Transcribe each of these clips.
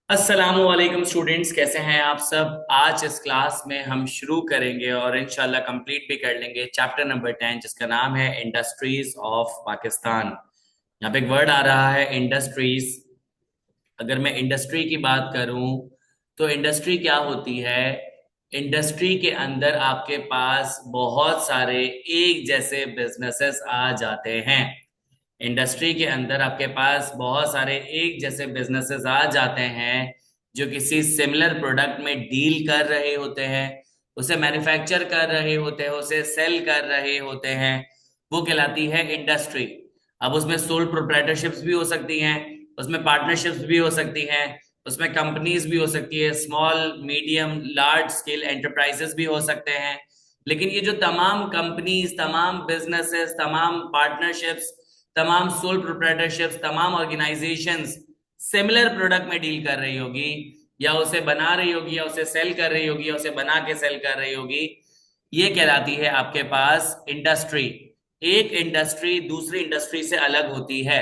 अस्सलामुअलैकुम स्टूडेंट्स, कैसे हैं आप सब। आज इस क्लास में हम शुरू करेंगे और इंशाल्लाह कंप्लीट भी कर लेंगे चैप्टर नंबर 10 जिसका नाम है इंडस्ट्रीज ऑफ पाकिस्तान। यहाँ पे एक वर्ड आ रहा है इंडस्ट्रीज। अगर मैं इंडस्ट्री की बात करूं तो इंडस्ट्री क्या होती है। इंडस्ट्री के अंदर आपके पास बहुत सारे एक जैसे बिजनेसेस आ जाते हैं। इंडस्ट्री के अंदर आपके पास बहुत सारे एक जैसे बिजनेसेस आ जाते हैं जो किसी सिमिलर प्रोडक्ट में डील कर रहे होते हैं, उसे मैन्युफैक्चर कर रहे होते हैं, उसे सेल कर रहे होते हैं। वो कहलाती है इंडस्ट्री। अब उसमें सोल प्रोप्राइटरशिप्स भी हो सकती हैं, उसमें पार्टनरशिप्स भी हो सकती हैं, उसमें कंपनीज भी हो सकती है, small medium large scale enterprises भी हो सकते हैं। लेकिन ये जो तमाम कंपनीज, तमाम बिजनेसेस, तमाम पार्टनरशिप्स, तमाम सोल प्रोप्राइटरशिप्स, तमाम ऑर्गेनाइजेशंस सिमिलर प्रोडक्ट में डील कर रही होगी, या उसे बना रही होगी, या उसे सेल कर रही होगी, या उसे बना के सेल कर रही होगी, ये कहलाती है आपके पास इंडस्ट्री। एक इंडस्ट्री दूसरी इंडस्ट्री से अलग होती है।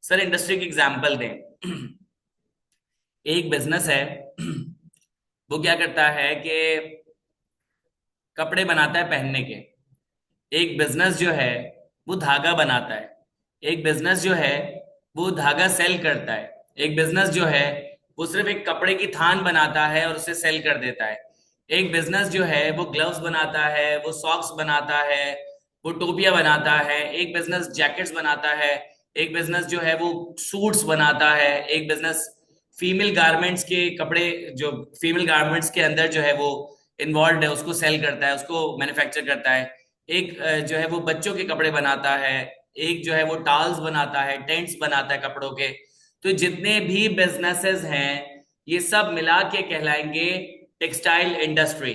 सर इंडस्ट्री की एग्जांपल दें। एक बिजनेस है, वो क्या करता है कि कपड़े बनाता है पहनने के। एक बिजनेस जो है वो धागा बनाता है। एक बिजनेस जो है वो धागा सेल करता है। एक बिजनेस जो है वो सिर्फ एक कपड़े की थान बनाता है और उसे सेल कर देता है। एक बिजनेस जो है वो ग्लव्स बनाता है, वो सॉक्स बनाता है, वो टोपियां बनाता है। एक बिजनेस जैकेट्स बनाता है। एक बिजनेस जो है वो सूट्स बनाता है। एक बिजनेस फीमेल गारमेंट्स के कपड़े, जो फीमेल गारमेंट्स के अंदर जो है वो इन्वॉल्व है, उसको सेल करता है, उसको मैन्युफैक्चर करता है। एक जो है वो बच्चों के कपड़े बनाता है। एक जो है वो टाल्स बनाता है, टेंट्स बनाता है कपड़ों के। तो जितने भी बिजनेसेस हैं ये सब मिला के कहलाएंगे टेक्सटाइल इंडस्ट्री।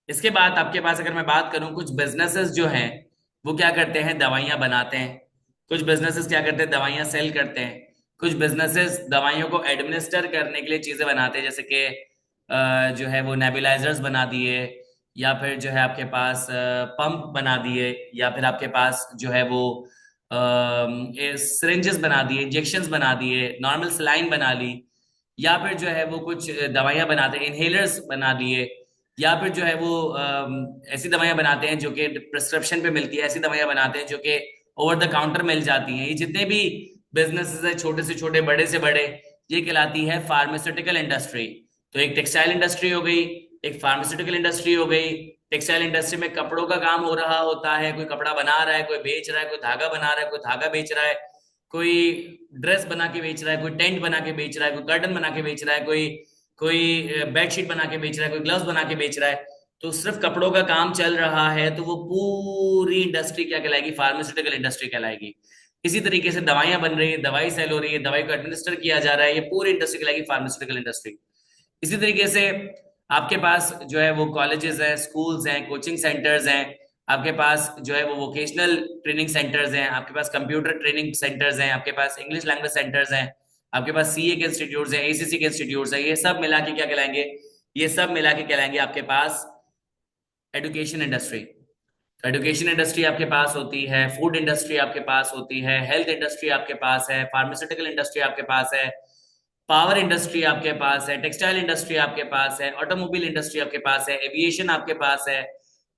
इसके बाद आपके पास अगर मैं बात करूं, कुछ बिजनेसेस जो हैं वो क्या करते हैं, दवाइयां बनाते हैं। कुछ बिजनेसेस क्या करते हैं, दवाइयां सेल करते हैं। कुछ बिजनेसेस दवाइयों को एडमिनिस्टर करने के लिए चीजें बनाते हैं, जैसे कि जो है वो नेबुलाइजर्स बना दिए, या फिर जो है आपके पास पंप बना दिए, या फिर आपके पास जो है वो सिरिंजेस बना दिए, इंजेक्शंस बना दिए, नॉर्मल सलाइन बना ली। या फिर जो है वो कुछ दवाइयां बनाते हैं, इनहेलर्स बना दिए। या फिर जो है वो ऐसी दवाइयां बनाते हैं जो कि प्रिस्क्रिप्शन पे मिलती है, ऐसी दवाइयां बनाते हैं जो कि ओवर द काउंटर मिल जाती हैं। ये जितने भी बिजनेसेस है, छोटे से छोटे बड़े से बड़े, ये कहलाती है फार्मास्यूटिकल इंडस्ट्री। तो एक टेक्सटाइल इंडस्ट्री हो गई, एक फार्मास्यूटिकल इंडस्ट्री हो गई। टेक्सटाइल इंडस्ट्री में कपड़ों का काम हो रहा होता है, कोई कपड़ा बना रहा है, कोई बेच रहा है, कोई धागा बना रहा है, कोई धागा बेच रहा है, कोई ड्रेस बना के बेच रहा है, कोई टेंट बना के बेच रहा है, कोई कर्टन बना के बेच रहा है, कोई कोई बेडशीट बना के बेच रहा है, कोई ग्लव्स बना के बेच रहा है। तो सिर्फ कपड़ों का काम चल रहा है तो वो पूरी इंडस्ट्री क्या कहलाएगी, फार्मास्यूटिकल इंडस्ट्री कहलाएगी। इसी तरीके से दवाइयां बन रही है, दवाई सेल हो रही है, दवाई को एडमिनिस्टर किया जा रहा है, ये पूरी इंडस्ट्री कहलाएगी फार्मास्यूटिकल इंडस्ट्री। इसी तरीके से आपके पास जो है वो कॉलेजेस हैं, स्कूल्स हैं, कोचिंग सेंटर्स हैं। आपके पास जो है वो वोकेशनल ट्रेनिंग सेंटर्स हैं, आपके पास कंप्यूटर ट्रेनिंग सेंटर्स हैं, आपके पास इंग्लिश लैंग्वेज सेंटर्स हैं, आपके पास सीए के इंस्टीट्यूट्स हैं, एसीसी के इंस्टीट्यूट्स हैं। ये सब मिला के क्या कहलाएंगे, ये सब मिला के कहलाएंगे आपके पास एजुकेशन इंडस्ट्री। तो एजुकेशन इंडस्ट्री आपके पास होती है, फूड इंडस्ट्री आपके पास होती है, हेल्थ इंडस्ट्री आपके पास है, फार्मास्यूटिकल इंडस्ट्री आपके पास है, पावर इंडस्ट्री आपके पास है, टेक्सटाइल इंडस्ट्री आपके पास है, ऑटोमोबाइल इंडस्ट्री आपके पास है, एविएशन आपके पास है,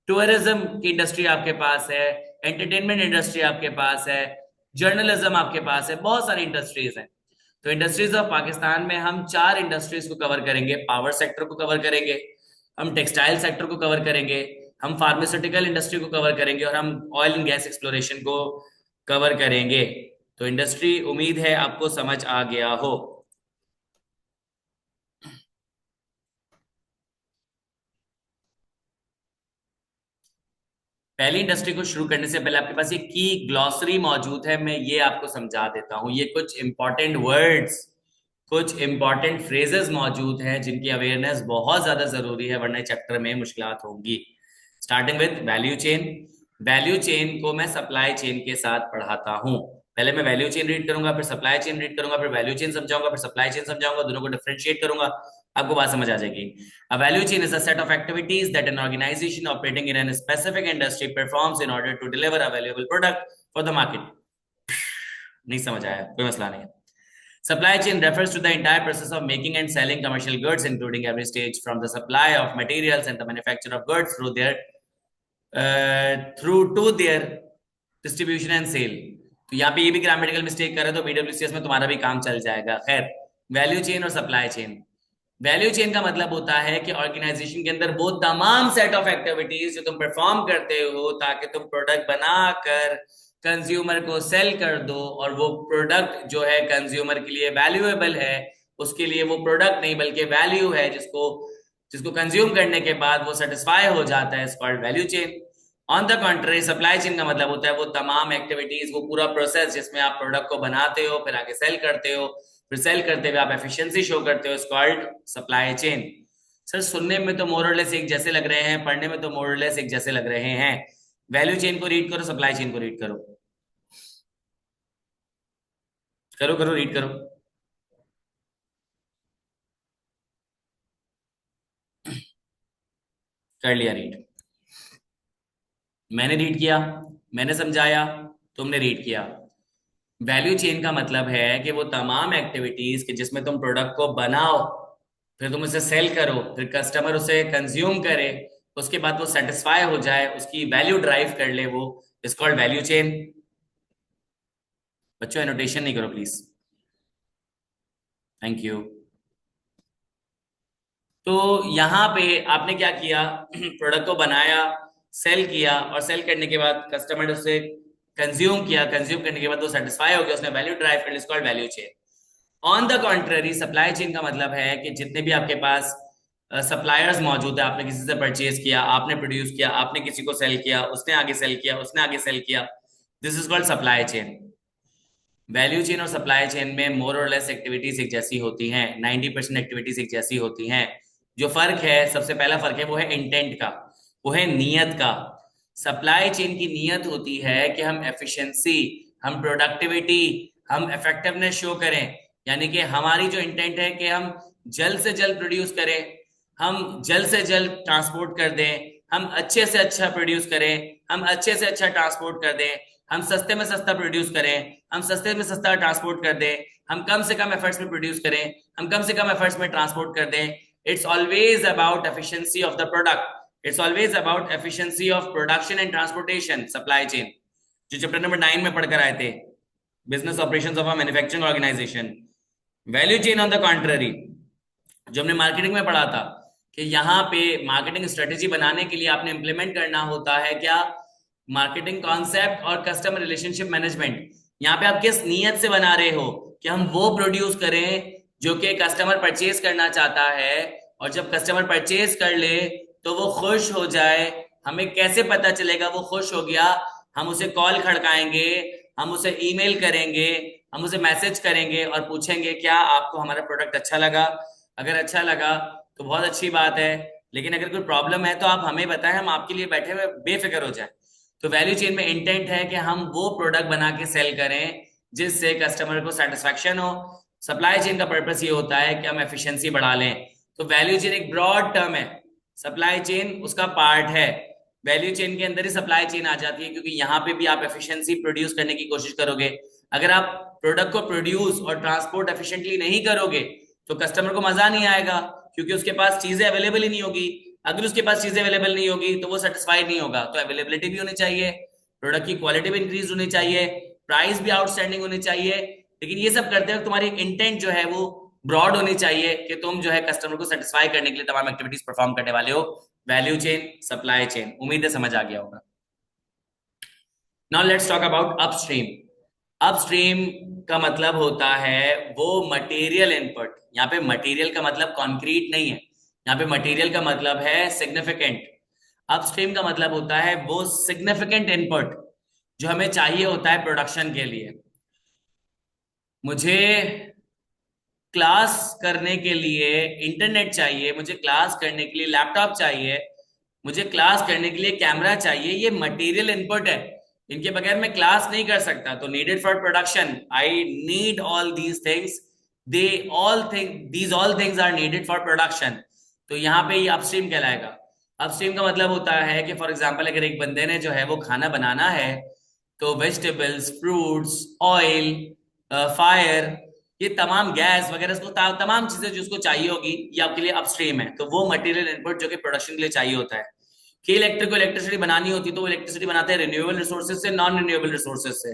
टूरिज्म की इंडस्ट्री आपके पास है, एंटरटेनमेंट इंडस्ट्री आपके पास है, जर्नलिज्म आपके पास है, बहुत सारी इंडस्ट्रीज हैं। तो इंडस्ट्रीज ऑफ पाकिस्तान में हम चार इंडस्ट्रीज को कवर करेंगे। पावर सेक्टर को कवर करेंगे, हम टेक्सटाइल सेक्टर को कवर करेंगे, हम फार्मास्यूटिकल इंडस्ट्री को कवर करेंगे, और हम ऑयल एंड गैस एक्सप्लोरेशन को कवर करेंगे। तो इंडस्ट्री उम्मीद है आपको समझ आ गया हो। पहली इंडस्ट्री को शुरू करने से पहले आपके पास ये की ग्लॉसरी मौजूद है, मैं ये आपको समझा देता हूं। ये कुछ इंपॉर्टेंट वर्ड्स, कुछ इंपॉर्टेंट फ्रेजेस मौजूद हैं जिनकी अवेयरनेस बहुत ज्यादा जरूरी है, वरना चैप्टर में मुश्किलात होंगी। Starting with value chain. Value chain को मैं सप्लाई चेन के साथ पढ़ाता हूं। पहले मैं वैल्यू चेन रीड करूंगा, फिर सप्लाई चेन रीड करूंगा, फिर वैल्यू चेन समझाऊंगा, फिर सप्लाई चेन समझाऊंगा, दोनों को डिफरेंशिएट करूंगा, आपको बात समझ आ जाएगी। A value chain is a set of activities that an organization operating in a specific industry performs in order to deliver a valuable product for the market. नहीं समझ आया, कोई मसला नहीं है। Supply chain refers to the entire process of making and selling commercial goods, including every stage from the supply of materials and the manufacture of goods through to their distribution and sale. तो यहाँ पे ये भी grammatical mistake करे तो बीडब्ल्यूसीएस में तुम्हारा भी काम चल जाएगा। खैर, वैल्यू चेन और सप्लाई चेन। वैल्यू चेन का मतलब होता है कि ऑर्गेनाइजेशन के अंदर वो तमाम सेट ऑफ एक्टिविटीज जो तुम परफॉर्म करते हो ताकि तुम प्रोडक्ट बनाकर कंज्यूमर को सेल कर दो, और वो प्रोडक्ट जो है कंज्यूमर के लिए वैल्यूएबल है, उसके लिए वो प्रोडक्ट नहीं बल्कि वैल्यू है, जिसको जिसको कंज्यूम करने के बाद वो सेटिस्फाई हो जाता है, called value chain. On the contrary, supply chain का मतलब होता है वो तमाम एक्टिविटीज, वो पूरा प्रोसेस जिसमें आप प्रोडक्ट को बनाते हो, फिर आगे सेल करते हो, फिर सेल करते हुए आप एफिशिएंसी शो करते हो, कॉल्ड सप्लाई चेन। सर सुनने में तो मोरलेस एक जैसे लग रहे हैं, पढ़ने में तो मोरलेस एक जैसे लग रहे हैं। वैल्यू चेन को रीड करो, सप्लाई चेन को रीड करो, करो करो रीड करो। कर लिया रीड? मैंने रीड किया, मैंने समझाया, तुमने रीड किया। वैल्यू चेन का मतलब है कि वो तमाम एक्टिविटीज के जिसमें तुम प्रोडक्ट को बनाओ, फिर तुम उसे सेल करो, फिर कस्टमर उसे कंज्यूम करे, उसके बाद वो सेटिस्फाई हो जाए, उसकी वैल्यू ड्राइव कर ले, वो इज कॉल्ड वैल्यू चेन। बच्चों एनोटेशन नहीं करो प्लीज, थैंक यू। तो यहाँ पे आपने क्या किया, प्रोडक्ट को बनाया, सेल किया, और सेल करने के बाद कस्टमर ने उसे कंज्यूम किया, कंज्यूम करने के बाद वो सेटिस्फाई हो गया, उसने वैल्यू ड्राइव कर ली, it's called value chain. On the contrary, supply chain का मतलब है कि जितने भी आपके पास सप्लायर्स मौजूद है, आपने किसी से परचेज किया, आपने प्रोड्यूस किया, आपने किसी को सेल किया, उसने आगे सेल किया, उसने आगे सेल किया, this is called supply chain. Value chain और सप्लाई चेन में मोर और लेस एक्टिविटीज एक जैसी होती हैं, 90% एक्टिविटीज एक जैसी होती हैं। जो फर्क है, सबसे पहला फर्क है वो है इंटेंट का, वो है नीयत का। सप्लाई चेन की नीयत होती है कि हम एफिशिएंसी, हम प्रोडक्टिविटी, हम इफेक्टिवनेस शो करें, यानी कि हमारी जो इंटेंट है कि हम जल्द से जल्द प्रोड्यूस करें, हम जल्द से जल्द ट्रांसपोर्ट कर दें, हम अच्छे से अच्छा प्रोड्यूस करें, हम अच्छे से अच्छा ट्रांसपोर्ट कर दें, हम सस्ते में सस्ता प्रोड्यूस करें, हम सस्ते में सस्ता ट्रांसपोर्ट कर दें, हम कम से कम एफर्ट्स में प्रोड्यूस करें, हम कम से कम एफर्ट्स में ट्रांसपोर्ट कर दें। It's always about efficiency of the product, it's always about efficiency of production and transportation, supply chain, जो चैप्टर नंबर 9 में पढ़कर आए थे, business operations of a manufacturing organization. Value chain on the contrary, जो हमने marketing में पढ़ा था कि यहाँ पे मार्केटिंग स्ट्रेटेजी बनाने के लिए आपने इंप्लीमेंट करना होता है क्या, मार्केटिंग कॉन्सेप्ट और कस्टमर रिलेशनशिप मैनेजमेंट। यहाँ पे आप किस नीयत से बना रहे हो कि हम वो प्रोड्यूस करें जो कि कस्टमर परचेज करना चाहता है, और जब कस्टमर परचेज कर ले तो वो खुश हो जाए। हमें कैसे पता चलेगा वो खुश हो गया? हम उसे कॉल खड़काएंगे, हम उसे ईमेल करेंगे, हम उसे मैसेज करेंगे और पूछेंगे क्या आपको हमारा प्रोडक्ट अच्छा लगा। अगर अच्छा लगा तो बहुत अच्छी बात है, लेकिन अगर कोई प्रॉब्लम है तो आप हमें बताएं, हम आपके लिए बैठे हुए बेफिक्र हो जाए। तो वैल्यू चेन में इंटेंट है कि हम वो प्रोडक्ट बना के सेल करें जिससे कस्टमर को सेटिस्फैक्शन हो। सप्लाई चेन का पर्पस ये होता है कि हम एफिशिएंसी बढ़ा लें। तो वैल्यू चेन एक ब्रॉड टर्म है, सप्लाई चेन उसका पार्ट है। वैल्यू चेन के अंदर ही सप्लाई चेन आ जाती है, क्योंकि यहाँ पे भी आप एफिशिएंसी प्रोड्यूस करने की कोशिश करोगे। अगर आप प्रोडक्ट को प्रोड्यूस और ट्रांसपोर्ट एफिशिएंटली नहीं करोगे तो कस्टमर को मजा नहीं आएगा, क्योंकि उसके पास चीजें अवेलेबल ही नहीं होगी। अगर उसके पास चीजें अवेलेबल नहीं होगी तो वो सेटिस्फाइड नहीं होगा। तो अवेलेबिलिटी भी होनी चाहिए, प्रोडक्ट की क्वालिटी भी इंक्रीज होनी चाहिए, प्राइस भी आउटस्टैंडिंग होनी चाहिए। लेकिन ये सब करते वक्त तुम्हारी इंटेंट जो है वो ब्रॉड होनी चाहिए कि तुम जो है कस्टमर को सेटिस्फाई करने के लिए तमाम एक्टिविटीज परफॉर्म करने वाले हो। वैल्यू चेन, सप्लाई चेन, उम्मीद है समझ आ गया होगा। Now let's talk about upstream. Upstream का मतलब होता है वो मटेरियल इनपुट। यहाँ पे मटेरियल का मतलब कॉन्क्रीट नहीं है, यहाँ पे मटेरियल का मतलब है सिग्निफिकेंट। अपस्ट्रीम का मतलब होता है वो सिग्निफिकेंट इनपुट जो हमें चाहिए होता है प्रोडक्शन के लिए। मुझे क्लास करने के लिए इंटरनेट चाहिए, मुझे क्लास करने के लिए लैपटॉप चाहिए, मुझे क्लास करने के लिए कैमरा चाहिए, ये मटेरियल इनपुट है। इनके बगैर मैं क्लास नहीं कर सकता। तो needed for production, I need all these things, they all thing these all things are needed for production. तो यहाँ पे ये अपस्ट्रीम कहलाएगा। अपस्ट्रीम का मतलब होता है कि फॉर एग्जाम्पल अगर एक बंदे ने जो है वो खाना बनाना है, तो वेजिटेबल्स, फ्रूट्स, ऑयल, फायर, ये ये तमाम गैस वगैरह इसको तमाम चीजें जो उसको चाहिए होगी ये आपके लिए अपस्ट्रीम है। तो वो मटेरियल इनपुट जो कि प्रोडक्शन के लिए चाहिए होता है। कि इलेक्ट्रिक को इलेक्ट्रिसिटी बनानी होती है तो वो इलेक्ट्रिसिटी बनाते हैं रिन्यूएबल रिसोर्सेज से, नॉन रिन्यूएबल रिसोर्सेज से।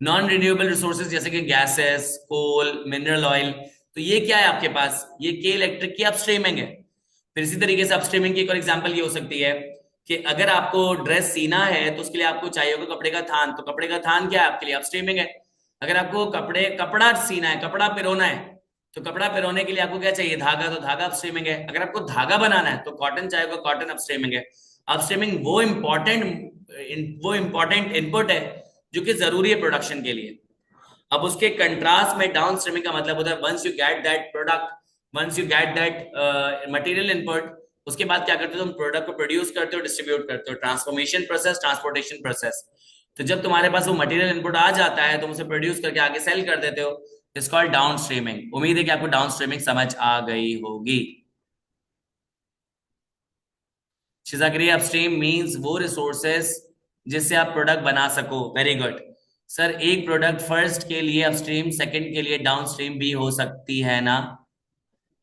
नॉन रिन्यूएबल रिसोर्सेज जैसे कि गैसेस, कोल, मिनरल ऑयल, तो ये क्या है आपके पास, ये के इलेक्ट्रिक की अपस्ट्रीमिंग है। फिर इसी तरीके से अपस्ट्रीमिंग की एक और एग्जांपल ये हो सकती है कि अगर आपको ड्रेस सीना है तो उसके लिए आपको चाहिए होगा कपड़े का थान, तो कपड़े का थान क्या है आपके लिए अपस्ट्रीमिंग है। अगर आपको कपड़ा सीना है, कपड़ा पिरोना है, तो कपड़ा पिरोने के लिए आपको क्या चाहिए, धागा, तो धागा अपस्ट्रीमिंग है। अगर आपको धागा बनाना है तो कॉटन चाहिए होगा, कॉटन अपस्ट्रीमिंग है। अपस्ट्रीमिंग वो इंपॉर्टेंट इनपुट है जो कि जरूरी है प्रोडक्शन के लिए। अब उसके कंट्रास्ट में डाउन स्ट्रीमिंग का मतलब होता है once you get that product, once you get that material input, उसके बाद क्या करते हो तुम, प्रोडक्ट को प्रोड्यूस करते हो, डिस्ट्रीब्यूट करते हो, ट्रांसफॉर्मेशन प्रोसेस, ट्रांसपोर्टेशन प्रोसेस। तो जब तुम्हारे पास वो मटेरियल इनपुट आ जाता है तुम उसे प्रोड्यूस करके आगे सेल कर देते हो, इट्स कॉल्ड डाउन स्ट्रीमिंग। उम्मीद है कि आपको डाउन स्ट्रीमिंग समझ आ गई होगी। शिजागिरी अपस्ट्रीम मींस वो रिसोर्सेस जिससे आप प्रोडक्ट बना सको। वेरी गुड सर, एक प्रोडक्ट फर्स्ट के लिए अपस्ट्रीम, सेकंड के लिए डाउनस्ट्रीम भी हो सकती है ना।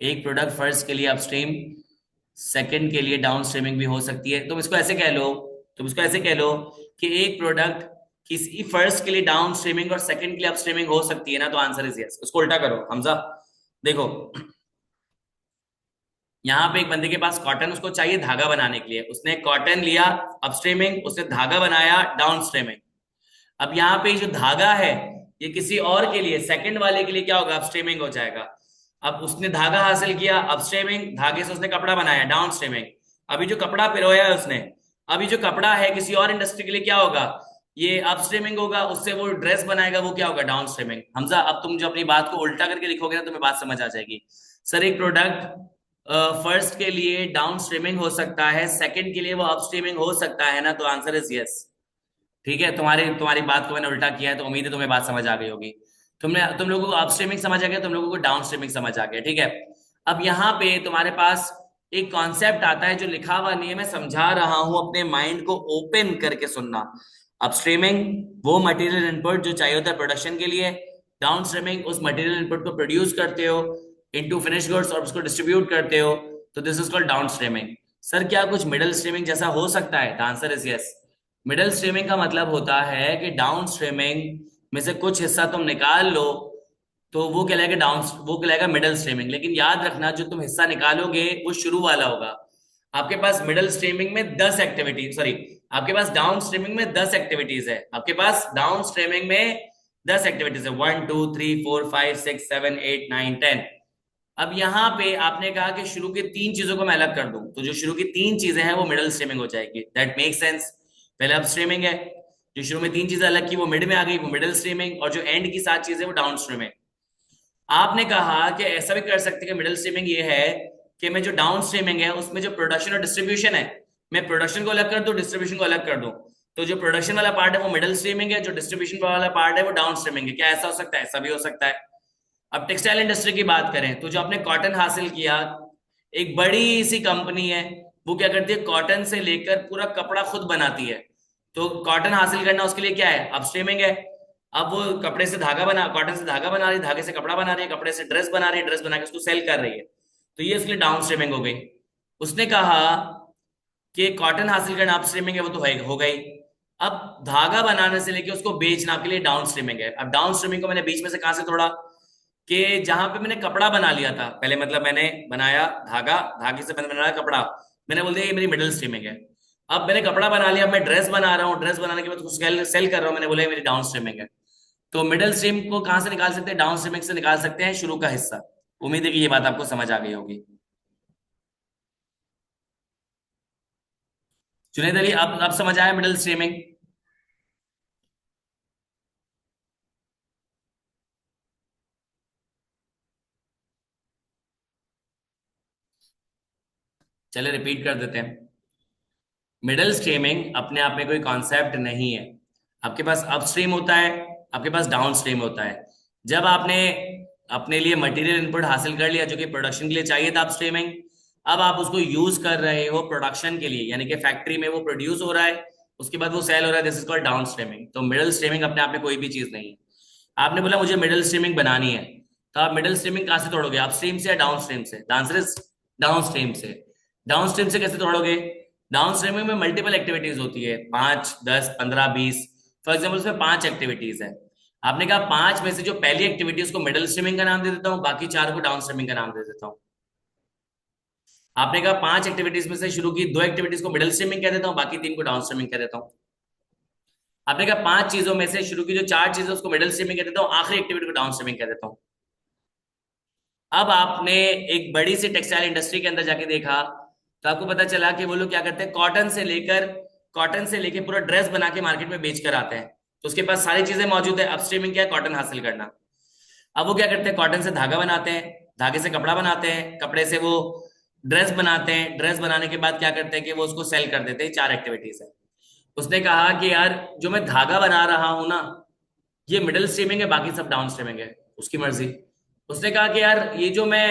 एक प्रोडक्ट फर्स्ट के लिए अपस्ट्रीम, सेकंड के लिए डाउनस्ट्रीमिंग भी हो सकती है। तुम इसको ऐसे कह लो कि एक प्रोडक्ट किसी फर्स्ट के लिए डाउनस्ट्रीमिंग और सेकंड के लिए अपस्ट्रीमिंग हो सकती है ना, तो आंसर इज यस। उसको उल्टा करो हमजा। देखो, यहाँ पे एक बंदे के पास कॉटन, उसको चाहिए धागा बनाने के लिए, उसने कॉटन लिया अपस्ट्रीमिंग, उसने धागा बनाया डाउनस्ट्रीमिंग। अब यहाँ पे जो धागा है ये किसी और के लिए, सेकंड वाले के लिए क्या होगा, अपस्ट्रीमिंग हो जाएगा। अब उसने धागा हासिल किया अपस्ट्रीमिंग, धागे से उसने कपड़ा बनाया डाउनस्ट्रीमिंग। अभी जो कपड़ा पिरोया है उसने, अभी जो कपड़ा है किसी और इंडस्ट्री के लिए क्या होगा, ये अपस्ट्रीमिंग होगा, उससे वो ड्रेस बनाएगा, वो क्या होगा, डाउनस्ट्रीमिंग। हमजा अब तुम जो अपनी बात को उल्टा करके लिखोगे ना तुम्हें बात समझ आ जाएगी। सर एक प्रोडक्ट फर्स्ट के लिए डाउन स्ट्रीमिंग हो सकता है, सेकंड के लिए वो अप स्ट्रीमिंग हो सकता है ना, तो आंसर इज यस। ठीक है, तुम्हारी तुम्हारी बात को मैंने उल्टा किया है तो उम्मीद है तुम्हें बात समझ आ गई होगी। तुम लोगों को अप स्ट्रीमिंग समझ आ गया, तुम लोगों को डाउन स्ट्रीमिंग समझ आ गया। ठीक है, अब यहाँ पे तुम्हारे पास एक कॉन्सेप्ट आता है जो लिखा हुआ नहीं है, मैं समझा रहा हूं, अपने माइंड को ओपन करके सुनना। अपस्ट्रीमिंग वो मटेरियल इनपुट जो चाहिए होता है प्रोडक्शन के लिए, डाउन स्ट्रीमिंग उस मटेरियल इनपुट को प्रोड्यूस करते हो इनटू फिनिश गुड्स और उसको डिस्ट्रीब्यूट करते हो, तो this is called down streaming. Sir क्या कुछ मिडल स्ट्रीमिंग जैसा हो सकता है, the answer is yes. Middle streaming का मतलब होता है कि डाउन स्ट्रीमिंग में से कुछ हिस्सा तुम निकाल लो तो वो कहलाएगा वो कहलाएगा मिडल स्ट्रीमिंग। लेकिन याद रखना जो तुम हिस्सा निकालोगे वो शुरू वाला होगा। आपके पास मिडल स्ट्रीमिंग में 10 एक्टिविटी, सॉरी, आपके पास डाउन स्ट्रीमिंग में 10 एक्टिविटीज है। आपके पास डाउन स्ट्रीमिंग में 10 एक्टिविटीज है, 1 2 3 4 5 6 7 8 9 10। अब यहाँ पे आपने कहा कि शुरू की 3 चीजों को मैं अलग कर दूं, तो जो शुरू की 3 चीजें हैं वो मिडल स्ट्रीमिंग हो जाएगी। That make sense. पहले अप स्ट्रीमिंग है, जो शुरू में 3 चीजें अलग की वो मिड में आ गई, वो मिडल स्ट्रीमिंग, और जो एंड की 7 चीजें वो डाउन स्ट्रीमिंग। आपने कहा कि ऐसा भी कर सकते हैं कि मिडल स्ट्रीमिंग ये है कि मैं जो डाउन स्ट्रीमिंग है उसमें जो प्रोडक्शन और डिस्ट्रीब्यूशन है, मैं प्रोडक्शन को अलग कर दूं, डिस्ट्रीब्यूशन को अलग कर दूं। तो जो प्रोडक्शन वाला पार्ट है वो मिडल स्ट्रीमिंग है, जो डिस्ट्रीब्यूशन वाला पार्ट है वो डाउन स्ट्रीमिंग है। क्या ऐसा हो सकता है, ऐसा भी हो सकता है। अब टेक्सटाइल इंडस्ट्री की बात करें तो जो आपने कॉटन हासिल किया, एक बड़ी सी कंपनी है, वो क्या करती है, कॉटन से लेकर पूरा कपड़ा खुद बनाती है। तो कॉटन हासिल करना उसके लिए क्या है, अपस्ट्रीमिंग है। अब वो कपड़े से धागा बना, कॉटन से धागा बना रही है, धागे से कपड़ा बना रही है, कपड़े से ड्रेस बना रही है, ड्रेस बना के उसको सेल कर रही है, तो ये उसके लिए डाउन स्ट्रीमिंग हो गई। उसने कहा कि कॉटन हासिल करना अपस्ट्रीमिंग है, वो तो हो गई। अब धागा बनाने से लेके उसको बेचना के लिए डाउन स्ट्रीमिंग है। अब डाउन स्ट्रीमिंग को मैंने बीच में से कहां से तोड़ा, कि जहां पे मैंने कपड़ा बना लिया था पहले, मतलब मैंने बनाया धागा, धागे से मैंने बनाया कपड़ा, मैंने बोल दिया ये मेरी मिडिल स्ट्रीमिंग है। अब मैंने कपड़ा बना लिया, अब मैं ड्रेस बना रहा हूँ, ड्रेस बनाने के बाद उसको सेल कर रहा हूँ, मैंने बोला ये मेरी डाउन स्ट्रीमिंग है। तो मिडिल स्ट्रीम को कहां से निकाल सकते हैं, डाउन स्ट्रीमिंग से निकाल सकते हैं, शुरू का हिस्सा। उम्मीद है कि ये बात आपको समझ आ गई होगी। जुनेद अली, अब समझ आया मिडिल स्ट्रीमिंग। चले रिपीट कर देते हैं। मिडिल स्ट्रीमिंग अपने आप में कोई कॉन्सेप्ट नहीं है। आपके पास अपस्ट्रीम होता है, आपके पास डाउन स्ट्रीम होता है। जब आपने अपने लिए मटेरियल इनपुट हासिल कर लिया जो कि प्रोडक्शन के लिए चाहिए था अपस्ट्रीमिंग, अब आप उसको यूज कर रहे हो प्रोडक्शन के लिए, यानी कि फैक्ट्री में वो प्रोड्यूस हो रहा है, उसके बाद वो सेल हो रहा है, this is called down streaming. तो मिडिल स्ट्रीमिंग अपने आप में कोई भी चीज नहीं है। आपने बोला मुझे मिडिल स्ट्रीमिंग बनानी है, तो आप मिडिल स्ट्रीमिंग कहां से तोड़ोगे, अपस्ट्रीम से या डाउन स्ट्रीम से? The answer is down stream से। डाउन स्ट्रीम से कैसे तोड़ोगे? डाउन स्ट्रीमिंग में मल्टीपल एक्टिविटीज होती है, 5, 10, 15, 20। फॉर एग्जाम्पल उसमें 5 एक्टिविटीज है। आपने कहा 5 में से जो पहली एक्टिविटी उसको मिडिल स्ट्रीमिंग का नाम दे देता हूँ, बाकी 4 को डाउन स्ट्रीमिंग का नाम दे देता हूँ। आपने कहा 5 एक्टिविटीज में से शुरू की 2 एक्टिविटीज को मिडिल स्ट्रीमिंग कह देता हूँ, बाकी 3 को डाउन स्ट्रीमिंग कह देता हूँ। आपने कहा 5 चीजों में से शुरू की जो 4 चीजें उसको मिडिल स्ट्रीमिंग कह देता हूँ, आखिरी एक्टिविटी को डाउन स्ट्रीमिंग कह देता हूँ। अब आपने एक बड़ी सी टेक्सटाइल इंडस्ट्री के अंदर जाके देखा तो आपको पता चला कि वो लोग क्या करते हैं, कॉटन से लेकर पूरा ड्रेस बना के मार्केट में बेच कर आते हैं। तो उसके पास सारी चीजें मौजूद है, अपस्ट्रीमिंग क्या है, कॉटन हासिल करना। अब वो क्या करते हैं, कॉटन से धागा बनाते हैं, धागे से कपड़ा बनाते हैं, कपड़े से वो ड्रेस बनाते हैं, ड्रेस बनाने के बाद क्या करते हैं कि वो उसको सेल कर देते हैं। 4 एक्टिविटीज है। उसने कहा कि यार जो मैं धागा बना रहा हूं ना, ये मिडिल स्ट्रीमिंग है, बाकी सब डाउन स्ट्रीमिंग है। उसकी मर्जी। उसने कहा कि यार ये जो मैं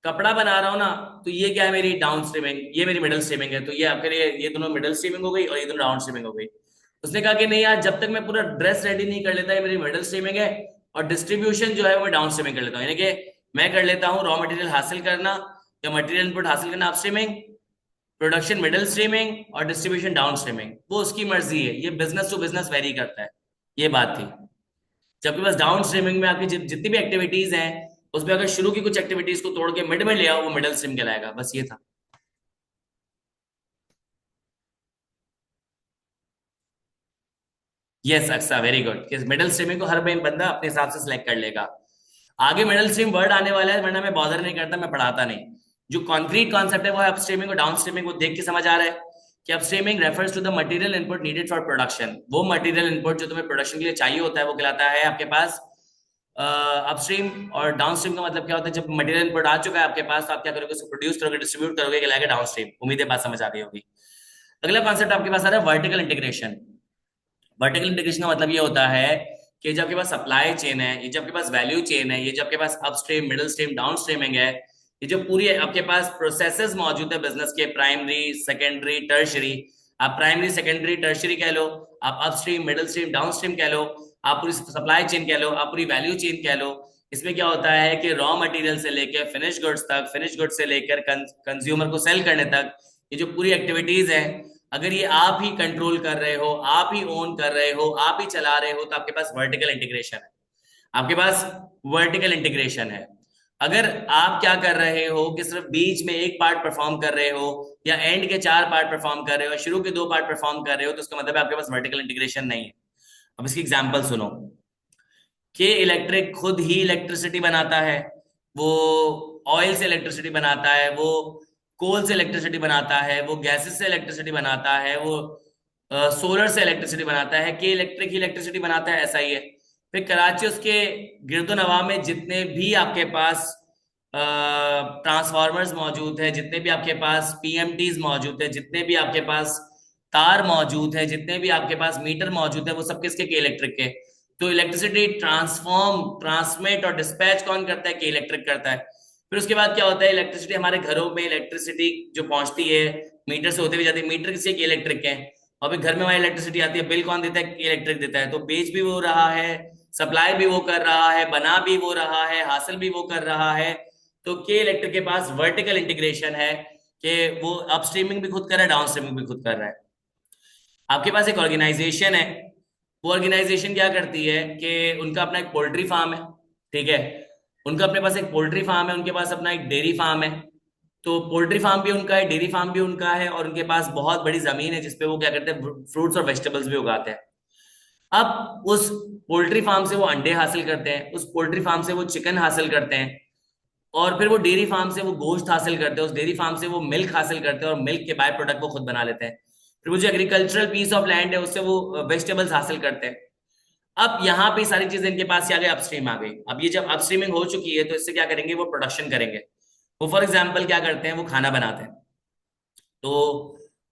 कपड़ा बना रहा हूं ना, तो ये क्या है, मेरी डाउन स्ट्रीमिंग, ये मेरी मिडिल स्ट्रीमिंग है। तो ये आपके लिए ये दोनों मिडिल स्ट्रीमिंग हो गई और ये दोनों डाउन स्ट्रीमिंग हो गई। उसने कहा कि नहीं यार, जब तक मैं पूरा ड्रेस रेडी नहीं कर लेता, ये मेरी मिडिल स्ट्रीमिंग है, और डिस्ट्रीब्यूशन जो है वो मैं डाउन स्ट्रीमिंग कर लेता हूँ। यानी कि मैं कर लेता हूँ रॉ मटेरियल हासिल करना या मटेरियल इनपुट हासिल करना up streaming, production middle streaming और डिस्ट्रीब्यूशन डाउन स्ट्रीमिंग। वो उसकी मर्जी है, ये बिजनेस टू बिजनेस वेरी करता है। ये बात थी। जबकि बस डाउन स्ट्रीमिंग में आपकी जितनी भी एक्टिविटीज हैं, उसमें अगर शुरू की कुछ एक्टिविटीज को तोड़ के मिड में ले आओ, वो मिडिल स्ट्रीम कहलाएगा। बस ये था। Yes Aqsa, very good. Middle streaming को हर बंदा अपने हिसाब से सिलेक्ट कर लेगा। आगे मिडिल स्ट्रीम वर्ड आने वाला है, वरना मैं बॉदर नहीं करता, मैं पढ़ाता नहीं। जो कॉन्क्रीट कॉन्सेप्ट है वो है अपस्ट्रीमिंग और डाउन स्ट्रीमिंग। वो देख के समझ आ रहा है कि upstreaming refers to the material input needed for production. वो मटेरियल इनपुट जो तुम्हें प्रोडक्शन के लिए चाहिए होता है वो कहलाता है आपके पास अपस्ट्रीम। और डाउन स्ट्रीम का मतलब क्या होता है, जब मटेरियल इनपुट आ चुका है आपके पास, तो आप क्या करोगे, उसको प्रोड्यूस करोगे, डिस्ट्रीब्यूट करोगे, कहलाएगा डाउन स्ट्रीम। उम्मीद है बात समझ आ गई होगी। अगला कॉन्सेप्ट आपके पास आ रहा है वर्टिकल इंटीग्रेशन। वर्टिकल इंटीग्रेशन का मतलब ये होता है कि जब आपके पास सप्लाई चेन है, ये जब आपके पास वैल्यू चेन है, ये जब आपके पास upstream middle stream downstreaming है, ये जो पूरी आपके पास प्रोसेसेस मौजूद है बिजनेस के, प्राइमरी सेकेंडरी टर्शरी। आप प्राइमरी सेकेंडरी टर्शरी कह लो, आप upstream middle stream down stream कह लो, आप पूरी सप्लाई चेन कह लो, आप पूरी वैल्यू चेन कह लो। इसमें क्या होता है कि रॉ मटेरियल से लेकर फिनिश गुड्स तक, फिनिश गुड्स से लेकर कंज्यूमर को सेल करने तक, ये जो पूरी एक्टिविटीज है, अगर ये आप ही कंट्रोल कर रहे हो, आप ही ओन कर रहे हो, आप ही चला रहे हो, तो आपके पास वर्टिकल इंटीग्रेशन है। आपके पास वर्टिकल इंटीग्रेशन है। अगर आप क्या कर रहे हो कि सिर्फ बीच में एक पार्ट परफॉर्म कर रहे हो, या एंड के 4 पार्ट परफॉर्म कर रहे हो, शुरू के 2 पार्ट परफॉर्म कर रहे हो, तो उसका मतलब है आपके पास वर्टिकल इंटीग्रेशन नहीं है। अब इसकी एग्जांपल सुनो। कि इलेक्ट्रिक खुद ही इलेक्ट्रिसिटी बनाता है, वो ऑयल से इलेक्ट्रिसिटी बनाता है, वो कोल से इलेक्ट्रिसिटी बनाता है, वो गैसेस से इलेक्ट्रिसिटी बनाता है, वो सोलर से इलेक्ट्रिसिटी बनाता है, कि इलेक्ट्रिक ही इलेक्ट्रिसिटी बनाता है, ऐसा ही है। फिर कराची उसके गिरदोनवा में जितने भी आपके पास ट्रांसफार्मर्स मौजूद है, जितने भी आपके पास पीएमटीज मौजूद है, जितने भी आपके पास तार मौजूद है, जितने भी आपके पास मीटर मौजूद है, वो सब किसके के इलेक्ट्रिक के। तो इलेक्ट्रिसिटी ट्रांसफॉर्म ट्रांसमिट और डिस्पैच कौन करता है, कि इलेक्ट्रिक करता है। फिर उसके बाद क्या होता है, इलेक्ट्रिसिटी हमारे घरों में इलेक्ट्रिसिटी जो पहुंचती है मीटर से होते हुए जाती है, मीटर किसी के इलेक्ट्रिक है। और फिर घर में हमारी इलेक्ट्रिसिटी आती है, बिल कौन देता है, इलेक्ट्रिक देता है। तो बेच भी वो रहा है, सप्लाई भी वो कर रहा है, बना भी वो रहा है, हासिल भी वो कर रहा है। तो के इलेक्ट्रिक के पास वर्टिकल इंटीग्रेशन है कि वो अपस्ट्रीमिंग भी खुद कर रहा है, डाउन स्ट्रीमिंग भी खुद कर रहा है। आपके पास एक ऑर्गेनाइजेशन है, वो ऑर्गेनाइजेशन क्या करती है कि उनका अपना एक पोल्ट्री फार्म है, ठीक है। उनका अपने पास एक पोल्ट्री फार्म है, उनके पास अपना एक डेयरी फार्म है। तो पोल्ट्री फार्म भी उनका है, डेयरी फार्म भी उनका है, और उनके पास बहुत बड़ी जमीन है जिसपे वो क्या करते हैं, फ्रूट्स और वेजिटेबल्स भी उगाते हैं। अब उस पोल्ट्री फार्म से वो अंडे हासिल करते हैं, उस पोल्ट्री फार्म से वो चिकन हासिल करते हैं, और फिर वो डेयरी फार्म से वो गोश्त हासिल करते हैं, उस डेयरी फार्म से वो मिल्क हासिल करते हैं, और मिल्क के बाय प्रोडक्ट वो खुद बना लेते हैं। फिर वो जो एग्रीकल्चरल पीस ऑफ लैंड है, उससे वो वेजिटेबल्स हासिल करते हैं। अब यहाँ पे सारी चीजें इनके पास आ गई, अपस्ट्रीम आ गई। अब ये जब अपस्ट्रीमिंग हो चुकी है, तो इससे क्या करेंगे, वो प्रोडक्शन करेंगे। वो फॉर एग्जाम्पल क्या करते हैं, वो खाना बनाते हैं। तो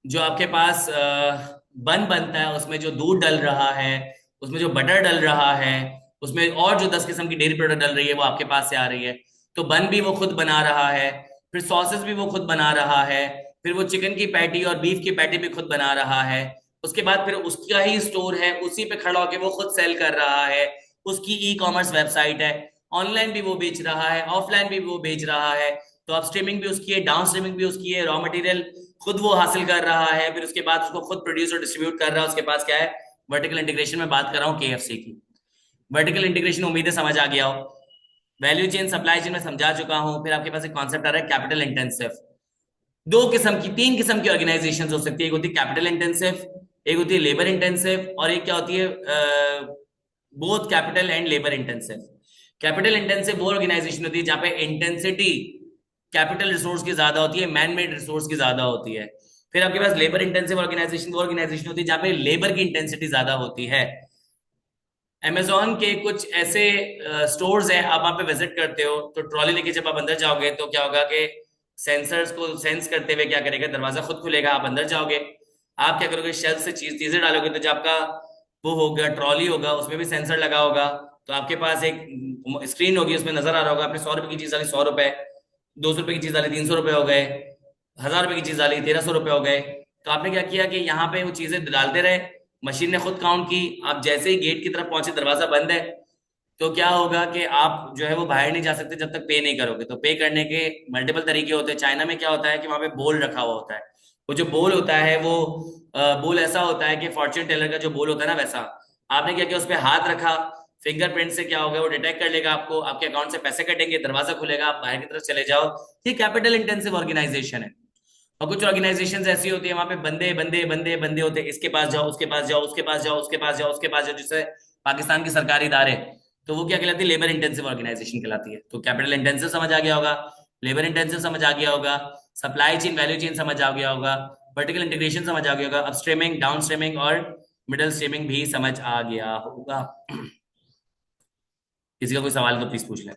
जो आपके पास बन बनता है, उसमें जो दूध डल रहा है, उसमें जो बटर डल रहा है, उसमें और जो 10 किस्म की डेयरी प्रोडक्ट डल रही है, वो आपके पास से आ रही है। तो बन भी वो खुद बना रहा है, फिर सॉसेस भी वो खुद बना रहा है, फिर वो चिकन की पैटी और बीफ की पैटी भी खुद बना रहा है। उसके बाद फिर उसका ही स्टोर है, उसी पे खड़ा होकर वो खुद सेल कर रहा है, उसकी ई कॉमर्स वेबसाइट है। ऑनलाइन भी वो बेच रहा है, ऑफलाइन भी वो बेच रहा है। तो अप स्ट्रीमिंग भी उसकी है, डाउन स्ट्रीमिंग भी उसकी है, रॉ मटेरियल खुद वो हासिल कर रहा है, फिर उसके बाद उसको खुद प्रोड्यूस और डिस्ट्रीब्यूट कर रहा है। उसके पास क्या है, वर्टिकल इंटीग्रेशन में बात कर रहा हूँ केएफसी की। वर्टिकल इंटीग्रेशन उम्मीद है समझ आ गया हो। वैल्यू चेन, सप्लाई चेन में समझा चुका हूं। फिर आपके पास एक कॉन्सेप्ट आ रहा है कैपिटल इंटेंसिव। दो किस्म की, तीन किस्म की ऑर्गेनाइजेशन हो सकती है। एक होती है कैपिटल इंटेंसिव, एक होती है लेबर इंटेंसिव, और एक क्या होती है, both capital and labour intensive. Capital intensive वो ऑर्गेनाइजेशन होती है जहां पे इंटेंसिटी कैपिटल रिसोर्स की ज्यादा होती है, मैन मेड रिसोर्स की ज्यादा होती है। फिर आपके पास लेबर इंटेंसिव ऑर्गेनाइजेशन वो ऑर्गेनाइजेशन होती है जहां पे लेबर की इंटेंसिटी ज्यादा होती है। अमेजोन के कुछ ऐसे स्टोर्स हैं, आप वहां पे विजिट करते हो तो ट्रॉली लेके जब आप अंदर जाओगे तो क्या होगा कि सेंसर्स को सेंस करते हुए क्या करेगा, दरवाजा खुद खुलेगा, आप अंदर जाओगे। आप क्या करोगे, शेल्फ से चीजें डालोगे, तो जो आपका वो होगा ट्रॉली होगा उसमें भी सेंसर लगा होगा। तो आपके पास एक स्क्रीन होगी, उसमें नजर आ रहा होगा, आपने 100 रुपए की चीज डाली 100 रुपए, 200 रुपए की चीज डाली 300 रुपए हो गए, 1000 रुपए की चीज डाली 1300 रुपए हो गए। तो आपने क्या किया कि यहाँ पे वो चीजें डालते रहे, मशीन ने खुद काउंट की। आप जैसे ही गेट की तरफ पहुंचे, दरवाजा बंद है, तो क्या होगा कि आप जो है वो बाहर नहीं जा सकते जब तक पे नहीं करोगे। तो पे करने के मल्टीपल तरीके होते हैं। चाइना में क्या होता है कि वहां पे बोल रखा हुआ होता है। वो जो बोल होता है वो बोल ऐसा होता है कि फॉर्च्यून टेलर का जो बोल होता है ना, वैसा। आपने क्या किया, उस पर हाथ रखा, फिंगरप्रिंट से क्या होगा, वो डिटेक्ट कर लेगा आपको, आपके अकाउंट से पैसे कटेंगे, दरवाजा खुलेगा, आप बाहर की तरफ चले जाओ। ये कैपिटल इंटेंसिव ऑर्गेनाइजेशन है। और कुछ ऑर्गेनाइजेशंस ऐसी होती है, वहां पे बंदे बंदे बंदे बंदे होते हैं, इसके पास जाओ, उसके पास जाओ, उसके पास जाओ, उसके पास जाओ, उसके पास जाओ, जैसे पाकिस्तान की सरकारी इदारे। तो वो क्या कहलाती है, लेबर इंटेंसिव ऑर्गेनाइजेशन कहलाती है। तो कैपिटल इंटेंसिव समझ आ गया होगा, लेबर इंटेंसिव समझ आ गया होगा, सप्लाई चेन वैल्यू चेन समझ आ गया होगा, वर्टिकल इंटीग्रेशन समझ आ गया होगा, अप स्ट्रीमिंग, डाउन स्ट्रीमिंग और मिडल स्ट्रीमिंग भी समझ आ गया होगा। किसी का कोई सवाल तो प्लीज पूछ लें।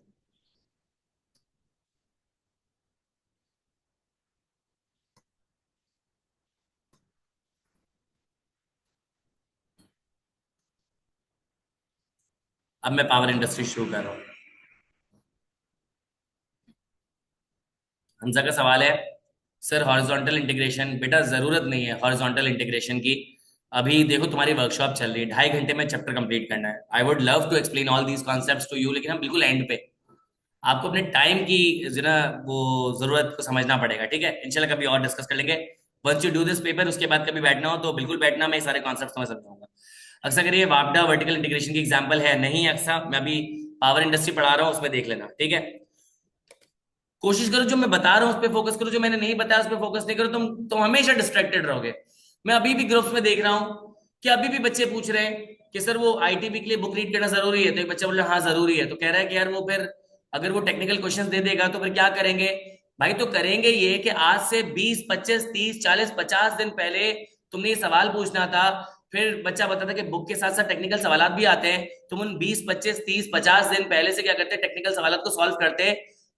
अब मैं पावर इंडस्ट्री शुरू कर रहा हूँ। हमजा का सवाल है, सर हॉरिजॉन्टल इंटीग्रेशन, बेटा जरूरत नहीं है हॉरिजॉन्टल इंटीग्रेशन की। अभी देखो तुम्हारी वर्कशॉप चल रही है, 2.5 घंटे में चैप्टर कंप्लीट करना है। I would love to explain all these concepts to you, लेकिन हम बिल्कुल एंड पे। आपको अपने टाइम की जो ना वो जरूरत को समझना पड़ेगा, ठीक है। इंशाल्लाह कभी और डिस्कस कर लेंगे। Once you do this paper, उसके बाद कभी बैठना हो तो बिल्कुल बैठना, मैं सारे कॉन्सेप्ट समझ समझाऊंगा। अक्सर करिए वापडा वर्टिकल इंटीग्रेशन की एग्जांपल है, नहीं अक्सर मैं अभी पावर इंडस्ट्री पढ़ा रहा हूँ, उसमें देख लेना, ठीक है। कोशिश करो जो मैं बता रहा हूं उस पर फोकस करो, जो मैंने नहीं बताया उस पर फोकस नहीं करो, तुम हमेशा डिस्ट्रैक्टेड रहोगे। मैं अभी भी ग्रुप्स में देख रहा हूं कि अभी भी बच्चे पूछ रहे हैं कि सर वो आईटीबी के लिए बुक रीड करना जरूरी है। तो एक बच्चा बोल रहा है हाँ जरूरी है, तो कह रहा है कि यार वो फिर अगर वो टेक्निकल क्वेश्चन दे देगा तो फिर क्या करेंगे। भाई तो करेंगे ये कि आज से 20 25 30 40 50 दिन पहले तुमने ये सवाल पूछना था। फिर बच्चा बताता कि बुक के साथ साथ टेक्निकल सवाल भी आते हैं। तुम उन 20 25 30 50 दिन पहले से क्या करते, टेक्निकल सवाल को सॉल्व करते,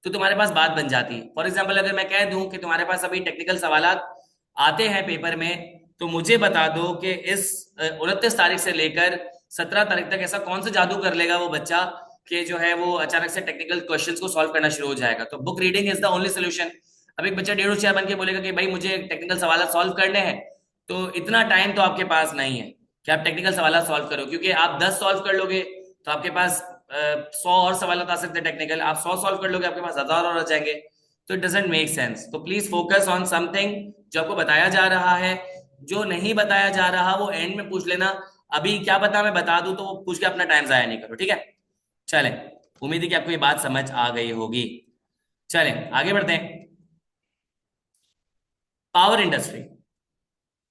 तो तुम्हारे पास बात बन जाती है। फॉर एग्जाम्पल अगर मैं कह दूं कि तुम्हारे पास अभी टेक्निकल सवालात आते हैं पेपर में, तो मुझे बता दो कि इस 29 तारीख से लेकर 17 तारीख तक ऐसा कौन सा जादू कर लेगा वो बच्चा कि जो है वो अचानक से टेक्निकल क्वेश्चंस को सॉल्व करना शुरू हो जाएगा। तो book reading is the only solution. अब एक बच्चा 1.5 होशियार बन के बोलेगा कि भाई मुझे टेक्निकल सवाल सॉल्व करने हैं, तो इतना टाइम तो आपके पास नहीं है कि आप टेक्निकल सवाल सॉल्व करो, क्योंकि आप 10 सॉल्व कर लोगे तो आपके पास 100 और सवाल आ सकते हैं टेक्निकल। आप 100 सॉल्व कर लोगे, आपके पास 1000 और आ जाएंगे। तो इट डजेंट मेक सेंस। तो प्लीज फोकस ऑन समथिंग जो आपको बताया जा रहा है। जो नहीं बताया जा रहा वो एंड में पूछ लेना। अभी क्या पता मैं बता दूं तो वो पूछ के अपना टाइम जाया नहीं करो, ठीक है। चलें, उम्मीद है कि आपको ये बात समझ आ गई होगी। चलें आगे बढ़ते हैं। पावर इंडस्ट्री,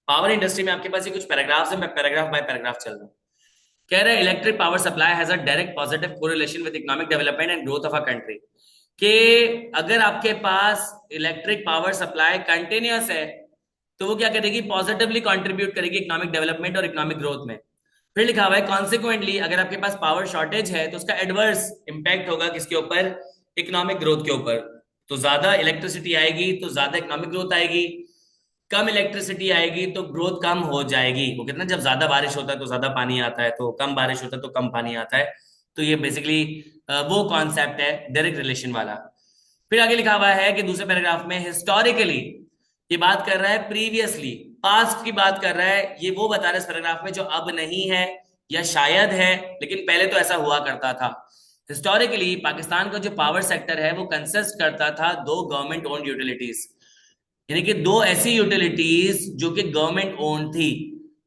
पावर इंडस्ट्री में आपके पास ये कुछ पैराग्राफ्स है, मैं पैराग्राफ बाय पैराग्राफ चल रहा हूं। कह रहे हैं electric power supply has a direct positive correlation with economic development and growth of a country. कि अगर आपके पास इलेक्ट्रिक पावर सप्लाई कंटिन्यूअस है तो वो क्या करेगी, पॉजिटिवली कंट्रीब्यूट करेगी इकोनॉमिक डेवलपमेंट और इकोनॉमिक ग्रोथ में। फिर लिखा हुआ है कॉन्सिक्वेंटली अगर आपके पास पावर शॉर्टेज है तो उसका एडवर्स इंपैक्ट होगा किसके ऊपर, इकोनॉमिक ग्रोथ के ऊपर। तो ज्यादा इलेक्ट्रिसिटी आएगी तो ज्यादा इकोनॉमिक ग्रोथ आएगी, कम इलेक्ट्रिसिटी आएगी तो ग्रोथ कम हो जाएगी। वो कितना, जब ज्यादा बारिश होता है तो ज्यादा पानी आता है, तो कम बारिश होता है तो कम पानी आता है। तो ये बेसिकली वो कॉन्सेप्ट है डायरेक्ट रिलेशन वाला। फिर आगे लिखा हुआ है कि दूसरे पैराग्राफ में हिस्टोरिकली ये बात कर रहा है, प्रीवियसली पास्ट की बात कर रहा है। ये वो बता रहा है इस पैराग्राफ में जो अब नहीं है या शायद है, लेकिन पहले तो ऐसा हुआ करता था। हिस्टोरिकली पाकिस्तान का जो पावर सेक्टर है वो कंसिस्ट करता था दो गवर्नमेंट ओन्ड यूटिलिटीज, यानी कि दो ऐसी यूटिलिटीज जो कि गवर्नमेंट ओन्ड थी।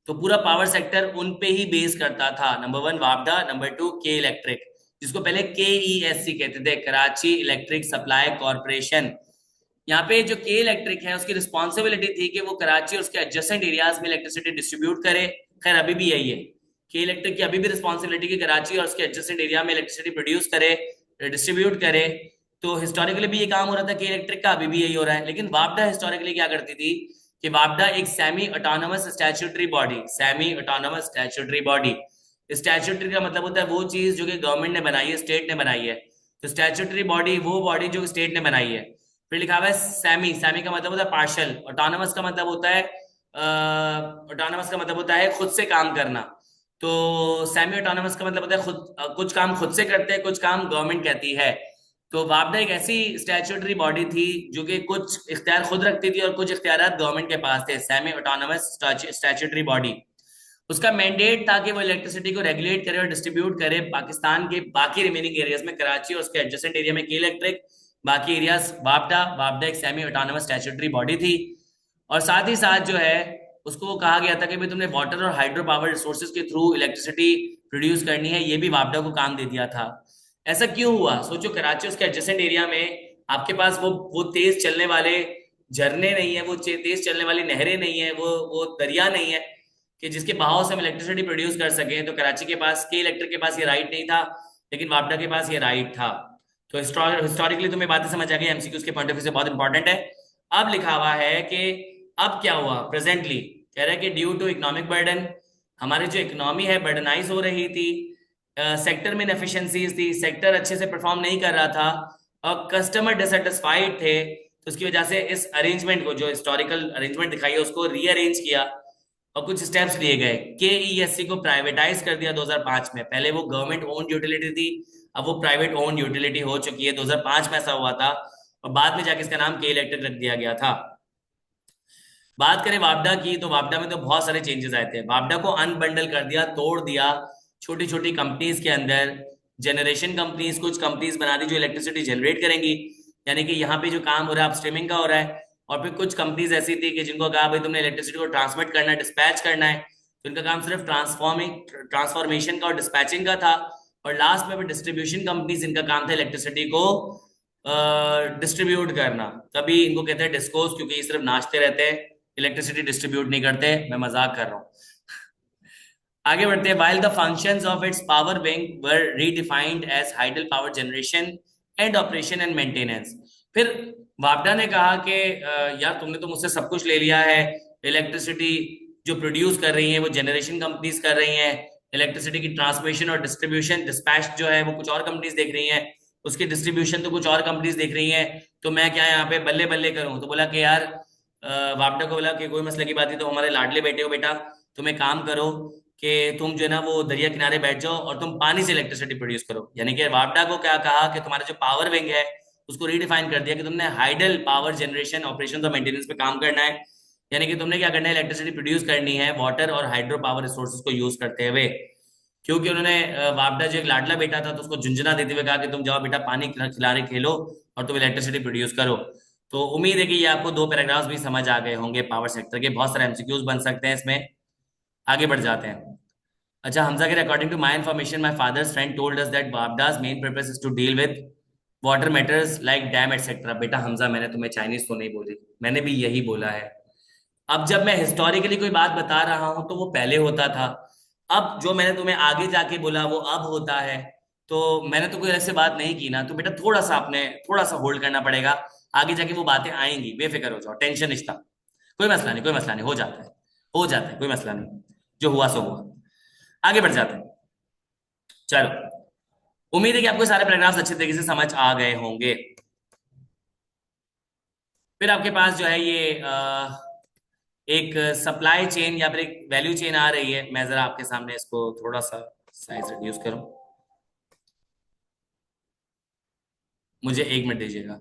तो पूरा पावर सेक्टर उन पे ही बेस करता था। नंबर वन वापडा, नंबर टू के इलेक्ट्रिक, जिसको पहले KESC कहते थे, कराची इलेक्ट्रिक सप्लाई कॉरपोरेशन। यहाँ पे जो के इलेक्ट्रिक है उसकी रिस्पॉन्सिबिलिटी थी कि वो कराची और उसके एडजेसेंट एरियाज में इलेक्ट्रिसिटी डिस्ट्रीब्यूट करे। खैर अभी भी यही है, के इलेक्ट्रिक की अभी भी रिस्पॉन्सिबिलिटी की कराची और उसके एडजेसेंट एरिया में इलेक्ट्रिसिटी प्रोड्यूस करे, डिस्ट्रीब्यूट करे। तो हिस्टोरिकली भी ये काम हो रहा था के इलेक्ट्रिक का, अभी भी यही हो रहा है। लेकिन वापडा हिस्टोरिकली क्या करती थी कि वापडा एक semi autonomous statutory body, semi autonomous statutory body, statutory का मतलब होता है वो चीज जो कि गवर्नमेंट ने बनाई है, स्टेट ने बनाई है। तो स्टैट्यूटरी बॉडी वो बॉडी जो स्टेट ने बनाई है। फिर लिखा हुआ है सेमी, सेमी का मतलब होता है पार्शल, ऑटोनोमस का मतलब होता है ऑटोनोमस का मतलब होता है खुद से काम करना। तो सेमी ऑटोनोमस का मतलब होता है खुद कुछ काम खुद से करते हैं, कुछ काम गवर्नमेंट कहती है। तो वापडा एक ऐसी स्टैट्यूटरी बॉडी थी जो कि कुछ इख्तियार खुद रखती थी और कुछ इख्तियार गवर्नमेंट के पास थे, सेमी ऑटोनोमस स्टैट्यूटरी बॉडी। उसका मैंडेट था कि वो इलेक्ट्रिसिटी को रेगुलेट करे और डिस्ट्रीब्यूट करे पाकिस्तान के बाकी रिमेनिंग एरियाज में, कराची और उसके एडजेसेंट एरिया में के इलेक्ट्रिक, बाकी एरियाज वापडा। वापडा एक सेमी ऑटोनोमस स्टैट्यूटरी बॉडी थी। और साथ ही साथ जो है उसको कहा गया था कि भाई तुमने वाटर और हाइड्रो पावर रिसोर्सेज के थ्रू इलेक्ट्रिसिटी प्रोड्यूस करनी है, ये भी वापडा को काम दे दिया था। ऐसा क्यों हुआ? सोचो, कराची उसके एडजेसेंट एरिया में आपके पास वो तेज चलने वाले झरने नहीं है, वो तेज चलने वाली नहरें नहीं है, वो दरिया नहीं है कि जिसके बहाव से हम इलेक्ट्रिसिटी प्रोड्यूस कर सके। तो कराची के पास, के इलेक्ट्रिक के पास ये राइट नहीं था, लेकिन वापडा के पास ये राइट था। तो हिस्टोरिकली तुम्हें बातें समझ आ गई, एमसीक्यूज के पॉइंट ऑफ व्यू से बहुत इंपॉर्टेंट है। अब लिखा हुआ है कि अब क्या हुआ प्रेजेंटली, कह रहा है कि ड्यू टू इकोनॉमिक बर्डन, हमारी जो इकोनॉमी है बर्डनाइज हो रही थी, सेक्टर में इनएफिशिएंसीज थी, सेक्टर अच्छे से परफॉर्म नहीं कर रहा था और कस्टमर डिससेटिस्फाइड थे। तो उसकी वजह से इस अरेंजमेंट को, जो हिस्टोरिकल अरेंजमेंट दिखाई है, उसको रीअरेंज किया और कुछ स्टेप्स लिए गए। KESC को प्राइवेटाइज कर दिया 2005 में। पहले वो गवर्नमेंट ओन्ड यूटिलिटी थी, अब वो प्राइवेट ओन्ड यूटिलिटी हो चुकी है। 2005 में ऐसा हुआ था और बाद में जाके इसका नाम के इलेक्ट्रिक रख दिया गया था। बात करें वापडा की, तो वापडा में तो बहुत सारे चेंजेस आए थे। वापडा को अनबंडल कर दिया, तोड़ दिया छोटी छोटी कंपनीज के अंदर। जनरेशन कंपनीज, कुछ कंपनीज बना दी जो इलेक्ट्रिसिटी जनरेट करेंगी, यानी कि यहाँ पे जो काम हो रहा है अब स्ट्रीमिंग का हो रहा है। और फिर कुछ कंपनीज ऐसी थी कि जिनको कहा भाई तुमने इलेक्ट्रिसिटी को ट्रांसमिट करना है, डिस्पैच करना है। तो इनका काम सिर्फ ट्रांसफॉर्मेशन का और डिस्पैचिंग का था। और लास्ट में डिस्ट्रीब्यूशन कंपनीज, इनका काम था इलेक्ट्रिसिटी को डिस्ट्रीब्यूट करना। तभी इनको कहते हैं डिस्कोस, क्योंकि ये सिर्फ नाचते रहते हैं, इलेक्ट्रिसिटी डिस्ट्रीब्यूट नहीं करते। मैं मजाक कर रहा हूँ। आगे बढ़ते हैं। while the functions of its power wing were redefined as hydel power generation and operation and maintenance। फिर वापडा ने कहा कि यार तुमने तो मुझसे सब कुछ ले लिया है, इलेक्ट्रिसिटी जो प्रोड्यूस कर रही है वो जनरेशन कंपनीज कर रही हैं, इलेक्ट्रिसिटी की ट्रांसमिशन और डिस्ट्रीब्यूशन डिस्पैच जो है वो कुछ और कंपनीज देख रही हैं, उसकी डिस्ट्रीब्यूशन तो कुछ और कंपनीज देख रही हैं। तो मैं क्या यहाँ पे बल्ले बल्ले करूं? तो बोला कि यार वापडा को बोला कि कोई मसले की बात नहीं, तो हमारे लाडले बेटे हो बेटा, तुम एक काम करो कि तुम जो है ना वो दरिया किनारे बैठ जाओ और तुम पानी से इलेक्ट्रिसिटी प्रोड्यूस करो। यानी कि वापडा को क्या कहा कि तुम्हारा जो पावर विंग है उसको रीडिफाइन कर दिया कि तुमने हाइडल पावर जनरेशन, ऑपरेशन और मेंटेनेंस पे काम करना है। यानी कि तुमने क्या करना है, इलेक्ट्रिसिटी प्रोड्यूस करनी है वाटर और हाइड्रो पावर रिसोर्सेज को यूज करते हुए। क्योंकि उन्होंने वापडा जो एक लाडला बेटा था तो उसको झुंझुना देते हुए कहा कि तुम जाओ बेटा पानी खिलारे खेलो और तुम इलेक्ट्रिसिटी प्रोड्यूस करो। तो उम्मीद है कि ये आपको दो पैराग्राफ्स भी समझ आ गए होंगे पावर सेक्टर के। बहुत सारे एमसीक्यूज बन सकते हैं इसमें। आगे बढ़ जाते हैं। अच्छा, हमजा के according to my information my father's friend told us that वापडा's main purpose is to deal with water matters like dam etcetera. बेटा हमजा, मैंने तुम्हें चाइनीज तो नहीं बोली, मैंने भी यही बोला है। अब जब मैं हिस्टोरिकली कोई बात बता रहा हूं तो वो पहले होता था, अब जो मैंने तुम्हें आगे जाके बोला वो अब होता है। तो मैंने तो कोई ऐसे बात नहीं की ना, तो बेटा थोड़ा सा आपने थोड़ा सा होल्ड करना पड़ेगा। आगे जाके वो बातें आएंगी, बेफिक्र हो जाओ, टेंशन नहीं था। कोई मसला नहीं, कोई मसला नहीं, हो जाता है, हो जाता है, कोई मसला नहीं। जो हुआ सो हुआ। आगे बढ़ जाते हैं। चलो, उम्मीद है कि आपको सारे पैराग्राफ्स अच्छे तरीके से समझ आ गए होंगे। फिर आपके पास जो है ये एक सप्लाई चेन या फिर एक वैल्यू चेन आ रही है। मैं जरा आपके सामने इसको थोड़ा सा साइज रिड्यूस करूं, मुझे 1 मिनट दीजिएगा।